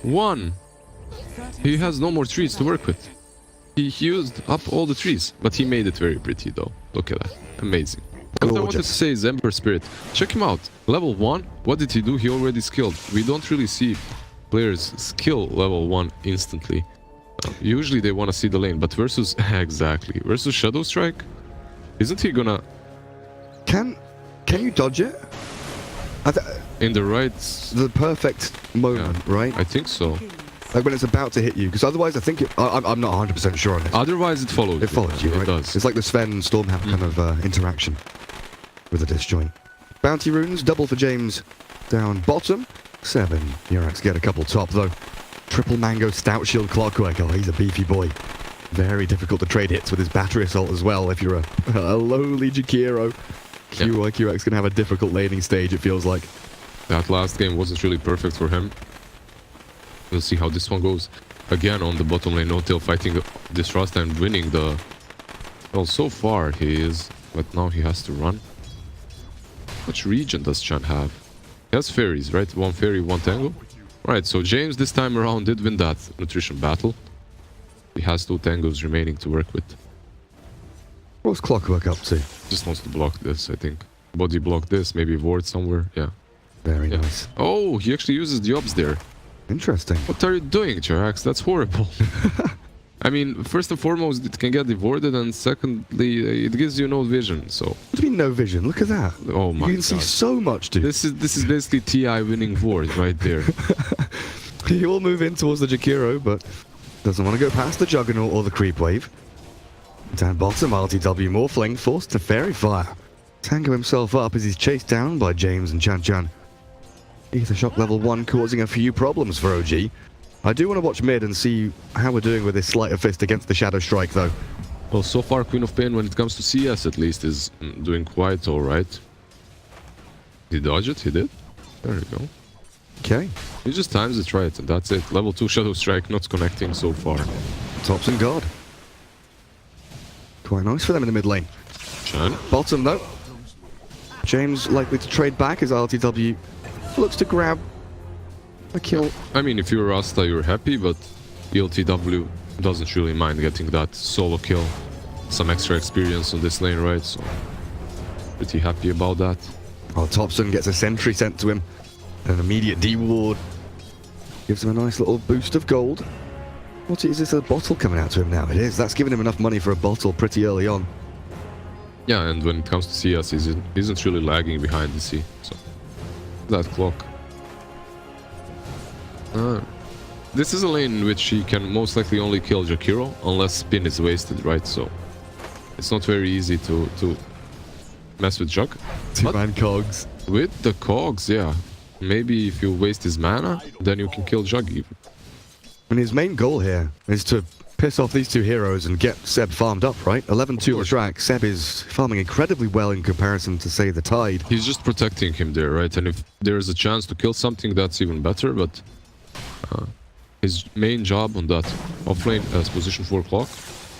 1. He has no more trees to work with. He used up all the trees, but he made it very pretty though. Look at that. Amazing. What I wanted to say is Ember Spirit. Check him out. Level 1. What did he do? He already skilled. We don't really see players skill level 1 instantly. Usually they want to see the lane, but versus... exactly. Versus Shadow Strike? Isn't he gonna... Can you dodge it? In the right... The perfect moment, yeah, right? I think so. Like when it's about to hit you, because otherwise I think I'm not 100% sure on this. Otherwise it follows. It follows you, right? It does. It's like the Sven Stormhammer kind of interaction with the disjoint. Bounty runes, double for James down bottom. 7. Yurax get a couple top though. Triple Mango Stout Shield Clockwork. Oh, he's a beefy boy. Very difficult to trade hits with his battery assault as well if you're a lowly Jakiro. QYQX can have a difficult laning stage, it feels like. That last game wasn't really perfect for him. We'll see how this one goes. Again, on the bottom lane, No-Tail fighting this Rasta and winning the... Well, so far he is, but now he has to run. Which region does Chan have? He has fairies, right? 1 fairy, 1 tango. Right, so James this time around did win that nutrition battle. He has 2 tangos remaining to work with. What's Clockwork up to? Just wants to block this, I think. Body block this, maybe ward somewhere, yeah. Very nice. Oh, he actually uses the obs there. Interesting. What are you doing, Jarax? That's horrible. I mean, first and foremost, it can get devoted, and secondly, it gives you no vision, so... What do you mean no vision? Look at that. Oh my god. You can see so much, dude. This is basically TI winning ward right there. He will move in towards the Jakiro, but doesn't want to go past the Juggernaut or the Creep Wave. Down bottom, iLTW Morphling forced to Fairy Fire. Tango himself up as he's chased down by James and Chan Chan. Ether Shock level 1 causing a few problems for OG. I do want to watch mid and see how we're doing with this Sleight of Fist against the Shadow Strike though. Well, so far Queen of Pain, when it comes to CS at least, is doing quite alright. He dodged it? He did? There you go. Okay. He just times it right, and that's it. Level 2 Shadow Strike not connecting so far. Tops and God. Quite nice for them in the mid lane. Chan. Bottom though. James likely to trade back as iLTW looks to grab a kill. I mean, if you're Rasta, you're happy, but ELTW doesn't really mind getting that solo kill. Some extra experience on this lane, right? So, pretty happy about that. Well, Topson gets a sentry sent to him. An immediate D-ward. Gives him a nice little boost of gold. What is this, a bottle coming out to him now? It is. That's giving him enough money for a bottle pretty early on. Yeah, and when it comes to CS, he isn't really lagging behind the C. So, that clock. This is a lane in which he can most likely only kill Jakiro unless spin is wasted, right? So it's not very easy to mess with Jug. Two-man cogs. With the cogs, yeah. Maybe if you waste his mana, then you can kill Jug even. And his main goal here is to piss off these two heroes and get Seb farmed up, right? 11-2 on the track. Seb is farming incredibly well in comparison to, say, the Tide. He's just protecting him there, right? And if there's a chance to kill something, that's even better, but his main job on that offlane as position 4 clock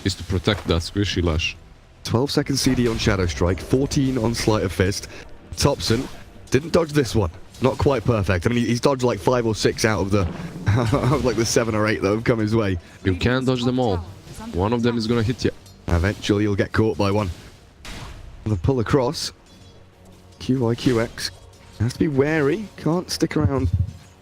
is to protect that squishy lash. 12-second CD on Shadow Strike, 14 on Sleight of Fist. Topson didn't dodge this one. Not quite perfect. I mean, he's dodged like 5 or 6 out of the like the 7 or 8 that have come his way. You can't dodge them all. One of them is gonna hit you. Eventually, you'll get caught by one. The pull across. QYQX has to be wary. Can't stick around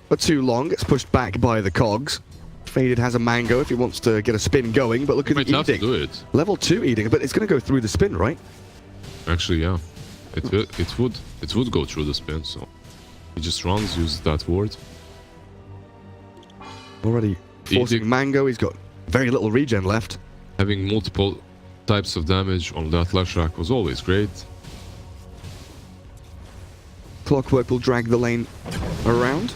for too long. Gets pushed back by the cogs. Faded has a mango if he wants to get a spin going, but look at the Might have to eating. do it. Level 2 eating, but it's going to go through the spin, right? Actually, yeah. It would go through the spin, so he just runs, uses that ward. Already forcing mango. He's got very little regen left. Having multiple types of damage on that lash rack was always great. Clockwork will drag the lane around.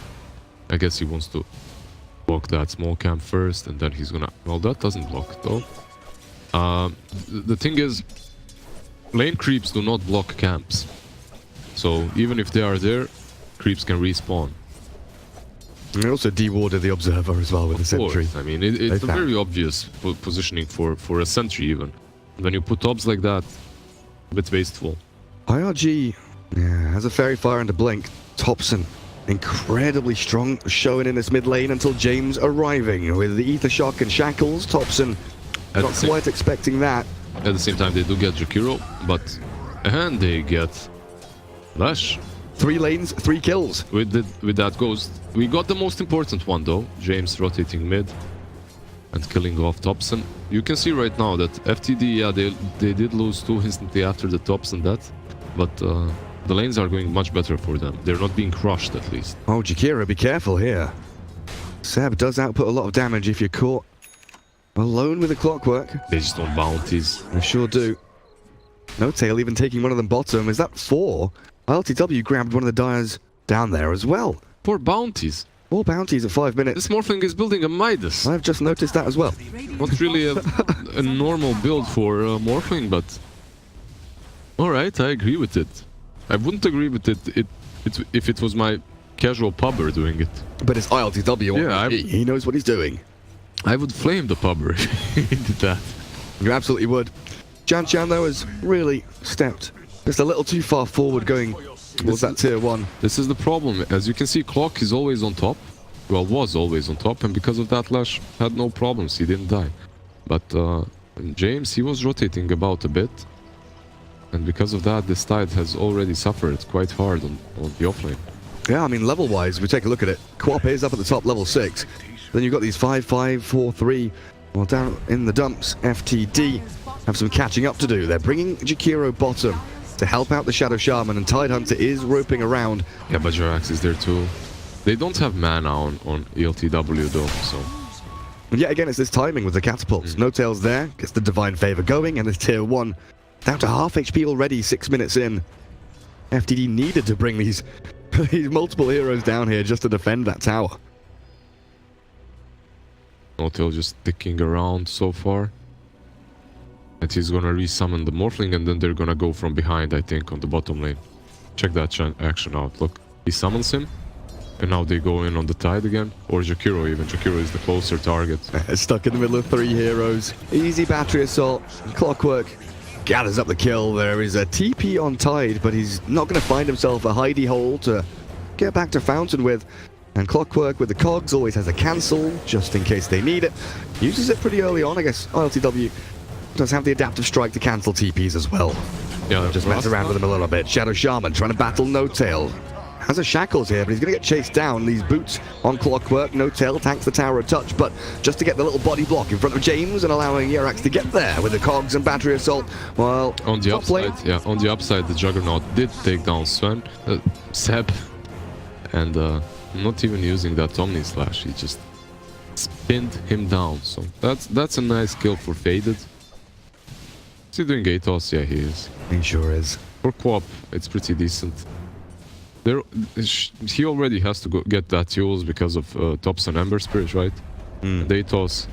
I guess he wants to block that small camp first, and then he's gonna... Well, that doesn't block, though. The thing is, lane creeps do not block camps. So, even if they are there, creeps can respawn. And they also dewarded the Observer as well with the sentry. I mean, it's a very obvious positioning for a sentry, even. When you put obs like that, a bit wasteful. IRG has a Fairy Fire and a Blink. Topson incredibly strong showing in this mid lane until James arriving with the Ether Shock and Shackles. Thompson not quite expecting that. At the same time, they do get Jakiro, and they get Lash. 3 lanes, 3 kills. With that Ghost. We got the most important one though. James rotating mid and killing off Thompson. You can see right now that FTD, yeah, they did lose 2 instantly after the Thompson death, but the lanes are going much better for them. They're not being crushed at least. Oh, Jakiro, be careful here. Seb does output a lot of damage if you're caught alone with the Clockwork. They just don't bounties. They sure do. No Tail even taking one of them bottom. Is that 4? iLTW grabbed one of the Dyers down there as well. 4 bounties. 4 bounties at 5 minutes. This Morphling is building a Midas. I've just noticed that as well. Not really a normal build for Morphling, but alright, I agree with it. I wouldn't agree with it if it was my casual pubber doing it. But it's iLTW. Yeah, he knows what he's doing. I would flame the pubber if he did that. You absolutely would. Jan Chan, though, has really stepped just a little too far forward going towards that tier 1. This is the problem. As you can see, Clock is always on top. Well, was always on top, and because of that, Lash had no problems. He didn't die. But James, he was rotating about a bit. And because of that, this tide has already suffered quite hard on the offlane. Yeah, I mean, level-wise, we take a look at it. Quap is up at the top, level 6. Then you've got these 5, 5, 4, 3. Well, down in the dumps, FTD have some catching up to do. They're bringing Jakiro bottom to help out the Shadow Shaman, and Tide Hunter is roping around. Yeah, but Jirax is there too. They don't have mana on ELTW though, so... And yet again, it's this timing with the catapults. No Tails there, gets the Divine Favor going, and this tier 1 down to half HP already, 6 minutes in. FTD needed to bring these multiple heroes down here just to defend that tower. Notail just sticking around so far. And he's gonna resummon the Morphling, and then they're gonna go from behind, I think, on the bottom lane. Check that action out. Look, he summons him, and now they go in on the Tide again. Or Jakiro even. Jakiro is the closer target. Stuck in the middle of 3 heroes. Easy battery assault. Clockwork gathers up the kill. There is a TP on Tide, but he's not going to find himself a hidey hole to get back to Fountain with. And Clockwork with the cogs always has a cancel, just in case they need it. Uses it pretty early on, I guess. iLTW does have the adaptive strike to cancel TPs as well. Yeah, just mess around with them a little bit. Shadow Shaman trying to battle No Tail. Has a Shackles here, but he's going to get chased down. These boots on Clockwork. No Tail tanks the tower a touch, but just to get the little body block in front of James and allowing Yerax to get there with the cogs and battery assault. While on the upside, on the upside, the Juggernaut did take down Seb, and not even using that Omni Slash, he just spinned him down. So that's a nice kill for Faded. Is he doing Gatos? Yeah, he is. He sure is. For Quap, it's pretty decent. He already has to get that Fuels because of Tops and Ember Spirit, right? Datos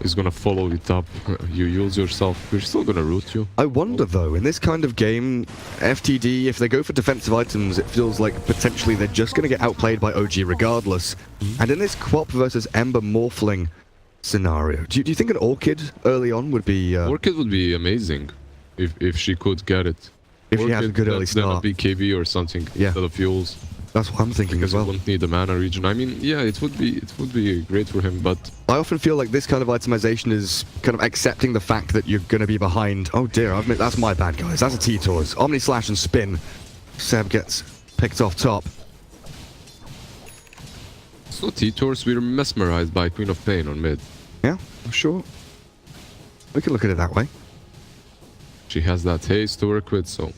is gonna follow it up. You use yourself, we're still gonna root you. I wonder though, in this kind of game, FTD, if they go for defensive items, it feels like potentially they're just gonna get outplayed by OG regardless. And in this Quap versus Ember Morphling scenario, do you think an Orchid early on would be... Orchid would be amazing if she could get it. If she has a good early start. Then a BKB or something instead of Fuels. That's what I'm thinking as well. Because it wouldn't need a mana region. I mean, yeah, it would be great for him, but... I often feel like this kind of itemization is kind of accepting the fact that you're going to be behind. Oh dear, that's my bad, guys. That's a T-Tors. Omni Slash and Spin. Seb gets picked off top. It's not T-Tors, we're mesmerized by Queen of Pain on mid. Yeah, sure. We can look at it that way. She has that haste to work with, so...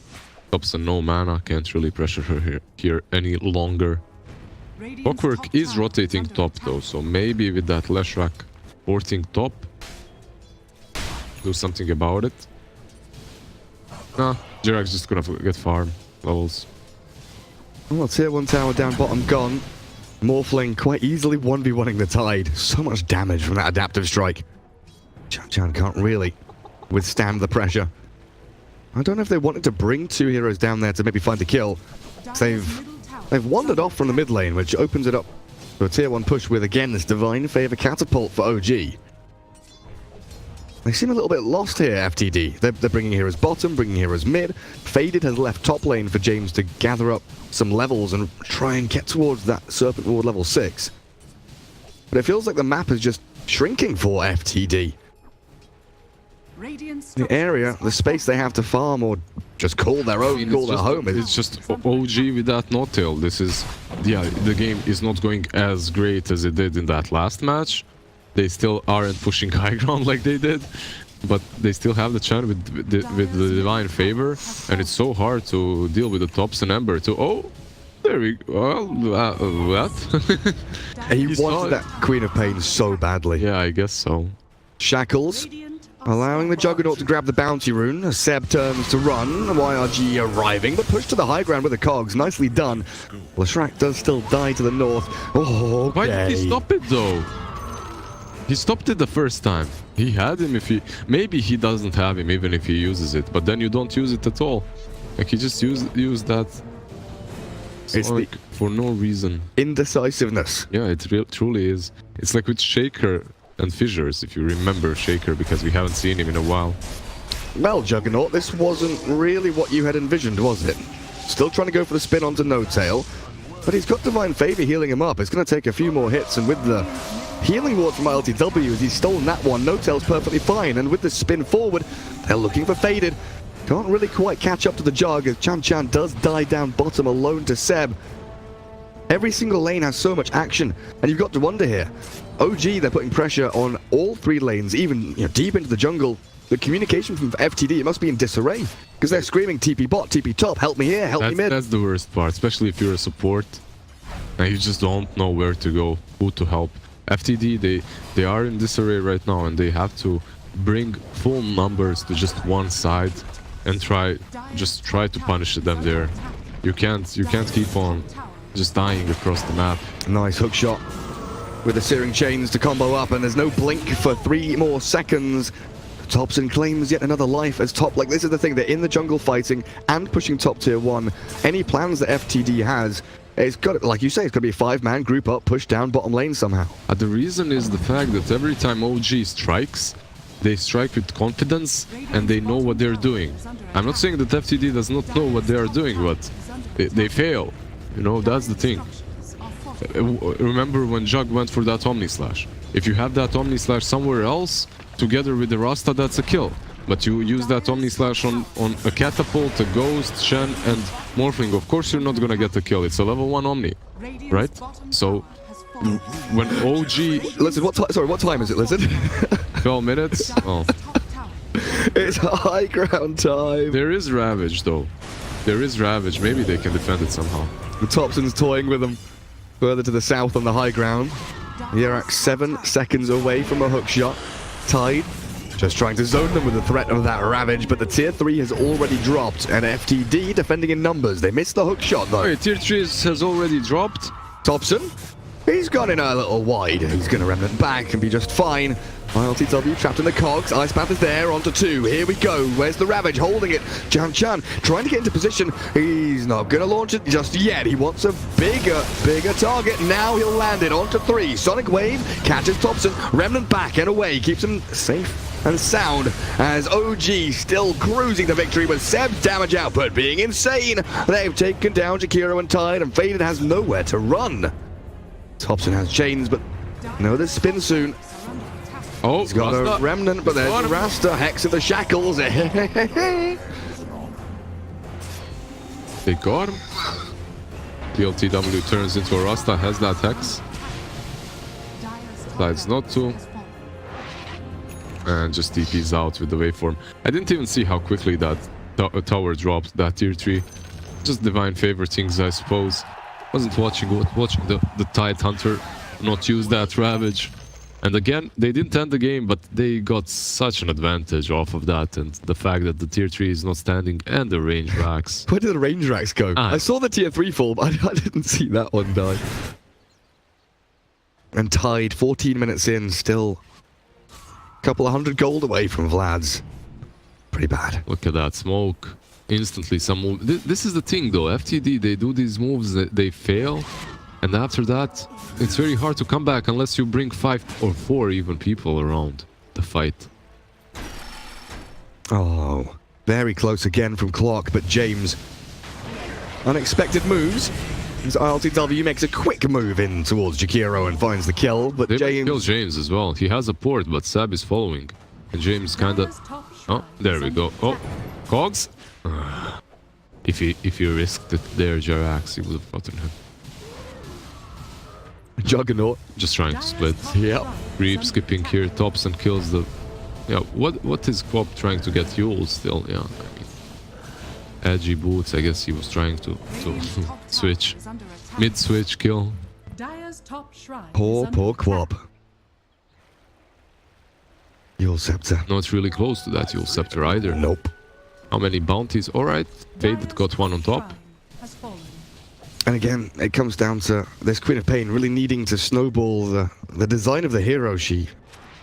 Tops and no mana, can't really pressure her here any longer. Clockwork is rotating top though, so maybe with that Leshrac porting top, do something about it. Nah, Jirak's just gonna get farm levels. Well, tier 1 tower down bottom gone. Morphling quite easily 1v1ing the Tide. So much damage from that adaptive strike. Chan can't really withstand the pressure. I don't know if they wanted to bring 2 heroes down there to maybe find a kill. They've wandered off from the mid lane, which opens it up to a tier 1 push with, again, this Divine Favor Catapult for OG. They seem a little bit lost here, FTD. They're bringing heroes bottom, bringing heroes mid. Faded has left top lane for James to gather up some levels and try and get towards that Serpent Ward level 6. But it feels like the map is just shrinking for FTD. The area, the space they have to farm or just call their own, call their home. It's just OG with that no-tail. This is, yeah, the game is not going as great as it did in that last match. They still aren't pushing high ground like they did, but they still have the chance with the divine favor, and it's so hard to deal with the tops and Ember too. Oh, there we go. Well, what? He wanted that Queen of Pain so badly. Yeah, I guess so. Shackles, allowing the Juggernaut to grab the bounty rune. Seb turns to run. YRG arriving, but pushed to the high ground with the cogs. Nicely done. Leshrac does still die to the north. Oh, okay. Why did he stop it though? He stopped it the first time. He had him if he... Maybe he doesn't have him even if he uses it, but then you don't use it at all. Like he just used that for no reason. Indecisiveness. Yeah, it truly is. It's like with Shaker and Fissures, if you remember Shaker, because we haven't seen him in a while. Well, Juggernaut, this wasn't really what you had envisioned, was it? Still trying to go for the spin onto No-Tail, but he's got Divine Favor healing him up. It's going to take a few more hits, and with the healing ward from iLTW, as he's stolen that one, No-Tail's perfectly fine, and with the spin forward, they're looking for Faded. Can't really quite catch up to the Jug, as Chan does die down bottom alone to Seb. Every single lane has so much action, and you've got to wonder here. OG, they're putting pressure on all 3 lanes, even deep into the jungle. The communication from FTD, it must be in disarray, because they're screaming TP bot, TP top, help me here, help me mid. That's the worst part, especially if you're a support, and you just don't know where to go, who to help. FTD, they are in disarray right now, and they have to bring full numbers to just one side and try to punish them there. You can't keep on just dying across the map. Nice hook shot with the Searing Chains to combo up, and there's no blink for 3 more seconds. Thompson claims yet another life as top. Like, this is the thing, they're in the jungle fighting and pushing top tier 1. Any plans that FTD has, it's got, like you say, it's going to be a 5-man group up, push down bottom lane somehow. The reason is the fact that every time OG strikes, they strike with confidence and they know what they're doing. I'm not saying that FTD does not know what they are doing, but they fail. You know, that's the thing. Remember when Jug went for that Omni Slash? If you have that Omni Slash somewhere else, together with the Rasta, that's a kill. But you use that Omni Slash on a Catapult, a Ghost, Shen, and Morphling. Of course you're not gonna get a kill. It's a level 1 Omni, right? So, when OG... Listen, what time is it, Listen? 12 minutes? Oh. It's high ground time. There is Ravage, though. There is Ravage. Maybe they can defend it somehow. The Thompson's toying with them. Further to the south on the high ground. Yerak 7 seconds away from a hook shot. Tide just trying to zone them with the threat of that Ravage, but the tier 3 has already dropped, and FTD defending in numbers. They missed the hook shot though. Wait, tier 3 has already dropped? Thompson, he's gone in a little wide. He's going to remnant back and be just fine. iLTW trapped in the cogs. Ice Path is there, onto 2. Here we go. Where's the Ravage? Holding it. Chan trying to get into position. He's not going to launch it just yet. He wants a bigger target. Now he'll land it onto 3. Sonic Wave catches Thompson. Remnant back and away. Keeps him safe and sound as OG still cruising to victory with Seb's damage output being insane. They've taken down Jakiro and Tide, and Faded has nowhere to run. Thompson has chains, but no, there's spin soon. Oh, he's got Rasta. a remnant, but there's Rasta, Hex of the Shackles. They got him. ELTW turns into a Rasta, has that Hex. Decides not to. And just TP's out with the waveform. I didn't even see how quickly that tower dropped, that tier 3. Just divine favor things, I suppose. Wasn't watching the Tide Hunter not use that Ravage. And again, they didn't end the game, but they got such an advantage off of that, and the fact that the tier 3 is not standing, and the range racks. Where did the range racks go? I saw the tier 3 fall, but I didn't see that one die. And Tide, 14 minutes in, still a couple of 100 gold away from Vlad's. Pretty bad. Look at that smoke. Instantly some move. This is the thing though, FTD, they do these moves, they fail. And after that, it's very hard to come back unless you bring 5 or 4 even people around the fight. Oh, very close again from Clock, but James. Unexpected moves. As iLTW makes a quick move in towards Jakiro and finds the kill, but They might James... kill James as well. He has a port, but Sab is following. And James kinda... Oh, there we go. Oh, Cogs? If he risked it there, Jarax, he would have gotten him. Juggernaut. Just trying to split. Yep. Creep skipping here, tops and kills the... Yeah, what is Quop trying to get Yule still? Yeah, I mean... Edgy boots, I guess he was trying to switch. Mid-switch kill. Poor Quop. Yule Scepter. Not really close to that Yule Scepter either. Nope. How many bounties? Alright, Faded got one on top. And again, it comes down to this Queen of Pain really needing to snowball the design of the hero. She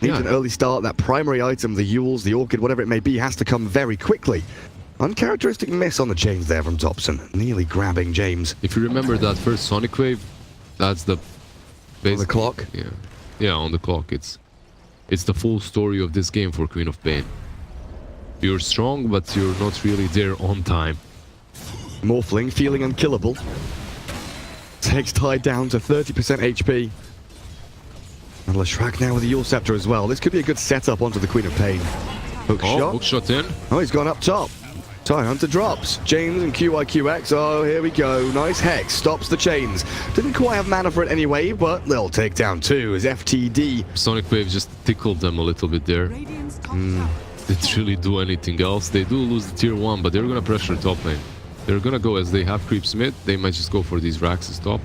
needs an early start. That primary item, the Yules, the Orchid, whatever it may be, has to come very quickly. Uncharacteristic miss on the chains there from Dobson, nearly grabbing James. If you remember that first Sonic Wave, that's the... On the clock? Yeah, on the clock. It's the full story of this game for Queen of Pain. You're strong, but you're not really there on time. Morphling feeling unkillable. Takes Tide down to 30% HP. And Leshrac now with the Yule Scepter as well. This could be a good setup onto the Queen of Pain. Hook shot. Hook shot in. Oh, he's gone up top. Tie Hunter drops. James and QIQX. Oh, here we go. Nice Hex. Stops the chains. Didn't quite have mana for it anyway, but they'll take down two as FTD. Sonic Wave just tickled them a little bit there. Didn't really do anything else. They do lose the tier 1, but they're gonna pressure top lane. They're gonna go as they have creeps mid. They might just go for these Rax's top.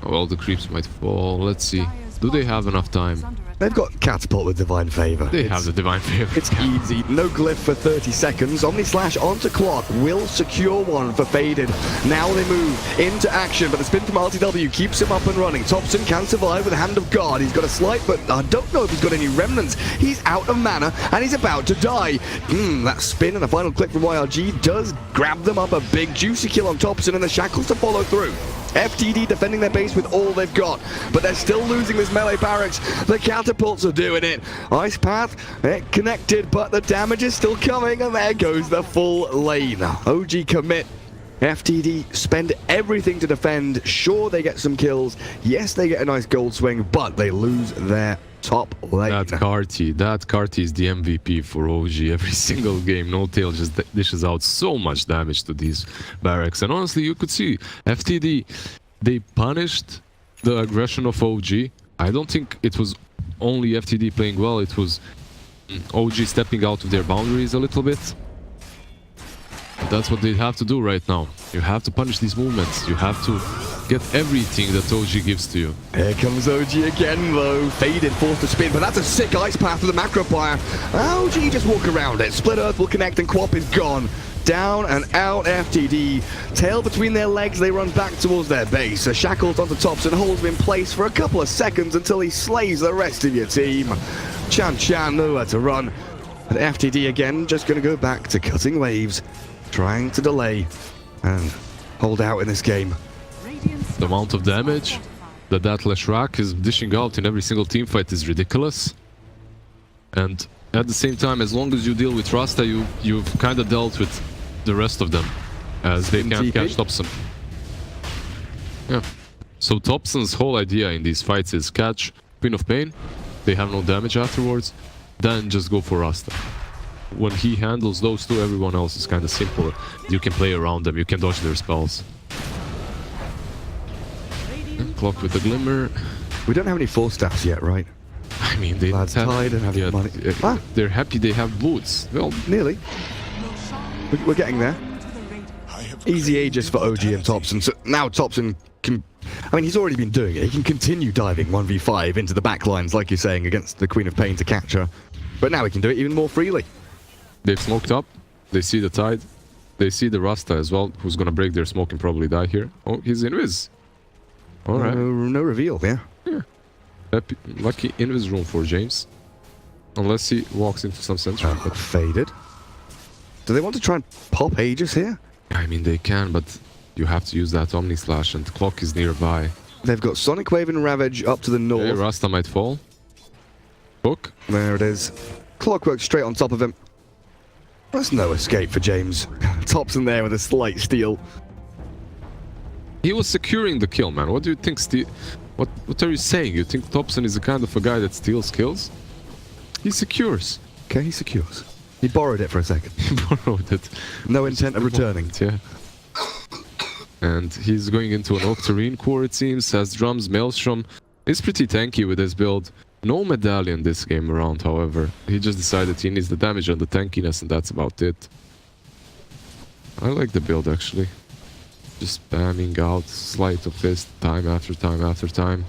Well, the creeps might fall. Let's see. Do they have enough time? They've got Catapult with Divine Favor. They have the Divine Favor. It's easy. No glyph for 30 seconds. Omni Slash onto Clock. Will secure one for Faded. Now they move into action, but the spin from RTW keeps him up and running. Thompson can survive with a Hand of God. He's got a slight, but I don't know if he's got any remnants. He's out of mana, and he's about to die. That spin and the final click from YRG does grab them up. A big juicy kill on Thompson, and the shackles to follow through. FTD defending their base with all they've got, but they're still losing this melee barracks. The catapults are doing it. Ice Path, it connected, but the damage is still coming, and there goes the full lane. OG commit. FTD spend everything to defend. Sure, they get some kills. Yes, they get a nice gold swing, but they lose their top lane. That Carty is the MVP for OG every single game. No Tail just dishes out so much damage to these barracks. And honestly, you could see FTD, they punished the aggression of OG. I don't think it was only FTD playing well, it was OG stepping out of their boundaries a little bit. That's what they have to do right now. You have to punish these movements. You have to get everything that OG gives to you. Here comes OG again though. Faded, forced to spin, but that's a sick Ice Path with a Macro Fire. OG just walk around it. Split Earth will connect and Quap is gone. Down and out FTD. Tail between their legs, they run back towards their base. A shackles onto tops and holds him in place for a couple of seconds until he slays the rest of your team. Chan nowhere to run. And FTD again just going to go back to cutting waves. Trying to delay and hold out in this game. The amount of damage that Leshrac is dishing out in every single team fight is ridiculous. And at the same time, as long as you deal with Rasta, you've kind of dealt with the rest of them, as they can't catch Thompson. Yeah. So Thompson's whole idea in these fights is catch Queen of Pain, they have no damage afterwards, then just go for Rasta. When he handles those two, everyone else is kind of simple. You can play around them, you can dodge their spells. Clock with the Glimmer. We don't have any 4-staffs yet, right? I mean, they Lads tied and have money. They're happy they have boots. Well, nearly. We're getting there. Easy ages for OG and Thompson. So now Thompson can... I mean, he's already been doing it. He can continue diving 1v5 into the backlines, like you're saying, against the Queen of Pain to catch her. But now he can do it even more freely. They've smoked up. They see the Tide. They see the Rasta as well, who's gonna break their smoke and probably die here. Oh, he's invis. Alright. No reveal, yeah. Lucky invis room for James. Unless he walks into some sentry. But Faded. Do they want to try and pop Aegis here? I mean, they can, but you have to use that Omni Slash, and the clock is nearby. They've got Sonic Wave and Ravage up to the north. Okay, Rasta might fall. Hook. There it is. Clockwork straight on top of him. There's no escape for James. Thompson there with a slight steal. He was securing the kill, man. What do you think, what are you saying? You think Thompson is the kind of a guy that steals kills? He secures. Okay, he secures. He borrowed it for a second. He borrowed it. No intent of returning. Yeah. And he's going into an Octarine core, it seems. Has drums, Maelstrom. He's pretty tanky with his build. No medallion this game around, however. He just decided he needs the damage and the tankiness, and that's about it. I like the build, actually. Just spamming out Sleight of Fist time after time after time.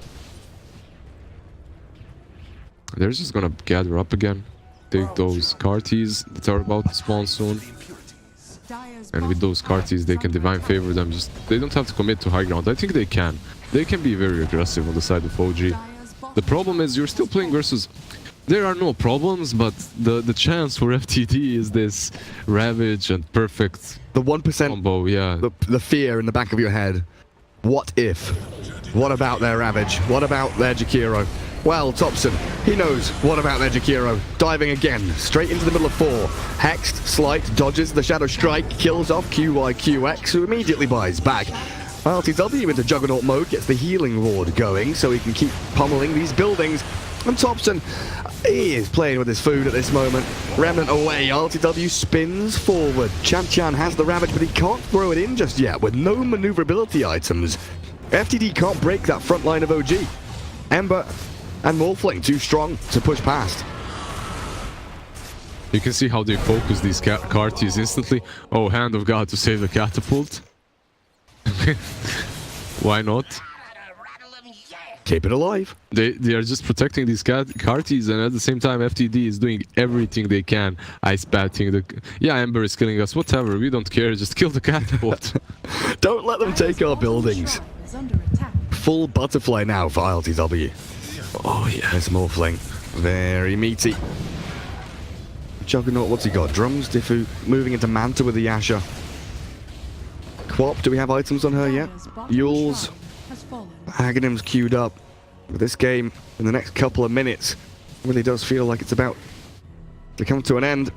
They're just gonna gather up again. Take those Carties that are about to spawn soon. And with those Carties, they can Divine Favor them. They don't have to commit to high ground. I think they can. They can be very aggressive on the side of OG. The problem is you're still playing versus... There are no problems, but the chance for FTD is this Ravage and perfect the 1% combo, yeah. The fear in the back of your head. What if? What about their Ravage? What about their Jakiro? Well, Thompson, he knows what about their Jakiro. Diving again, straight into the middle of 4. Hexed, Slight, dodges the Shadow Strike, kills off QYQX, who immediately buys back. iLTW into Juggernaut mode, gets the healing ward going, so he can keep pummeling these buildings. And Thompson, he is playing with his food at this moment. Remnant away, iLTW spins forward. Chan has the Ravage, but he can't throw it in just yet, with no maneuverability items. FTD can't break that front line of OG. Ember and Morphling too strong to push past. You can see how they focus these Carties instantly. Oh, Hand of God to save the catapult. Why not? Keep it alive. They are just protecting these Carties, and at the same time FTD is doing everything they can. Ice batting the... Yeah, Ember is killing us. Whatever, we don't care. Just kill the catapult. Don't let them take our buildings. Full butterfly now for iLTW. Oh yeah. There's Morphling. Very meaty. Juggernaut, what's he got? Drums, Diffu, moving into Manta with the Yasha. Quap, do we have items on her yet? Yules. Aghanim's queued up. But this game, in the next couple of minutes, really does feel like it's about to come to an end.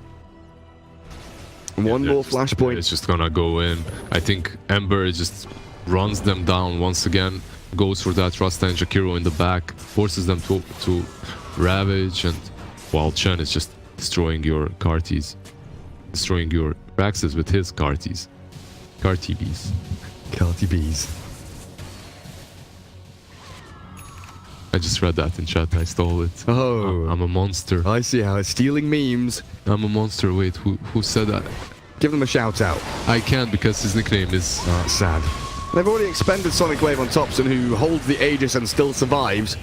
One more flashpoint. It's just gonna go in. I think Ember just runs them down once again. Goes for that Rasta and Jakiro in the back. Forces them to Ravage. And while Chen is just destroying your Carties. Destroying your Praxis with his Carties. Cartibs. Cartibs. I just read that in chat. I stole it. Oh. I'm a monster. I see how it's stealing memes. I'm a monster. Wait, who said that? Give them a shout out. I can't because his nickname is... sad. They've already expended Sonic Wave on Thompson, who holds the Aegis and still survives.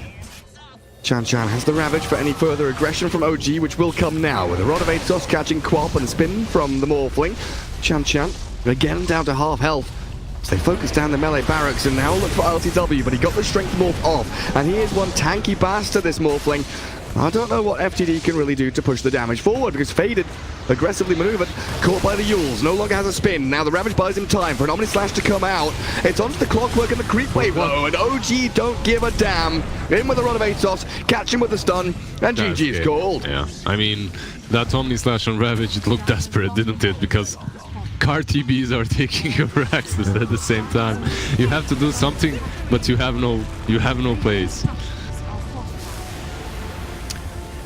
Chan has the Ravage for any further aggression from OG, which will come now, with a Rod of Atos catching Quap and spin from the Morphling. Chan again down to half health. So they focus down the melee barracks and now look for iLTW, but he got the strength morph off. And he is one tanky bastard, this Morphling. I don't know what FTD can really do to push the damage forward, because Faded, aggressively maneuvered, caught by the Yules, no longer has a spin. Now the Ravage buys him time for an Omni Slash to come out. It's onto the Clockwork and the Creep Wave low, and OG don't give a damn. In with the Rod of Atos, catch him with the stun, and GG is called. Yeah, I mean, that Omni Slash on Ravage, it looked desperate, didn't it? Because Cartibs are taking your Praxis at the same time. You have to do something, but you have no place.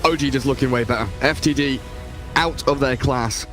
OG just looking way better. FTD out of their class.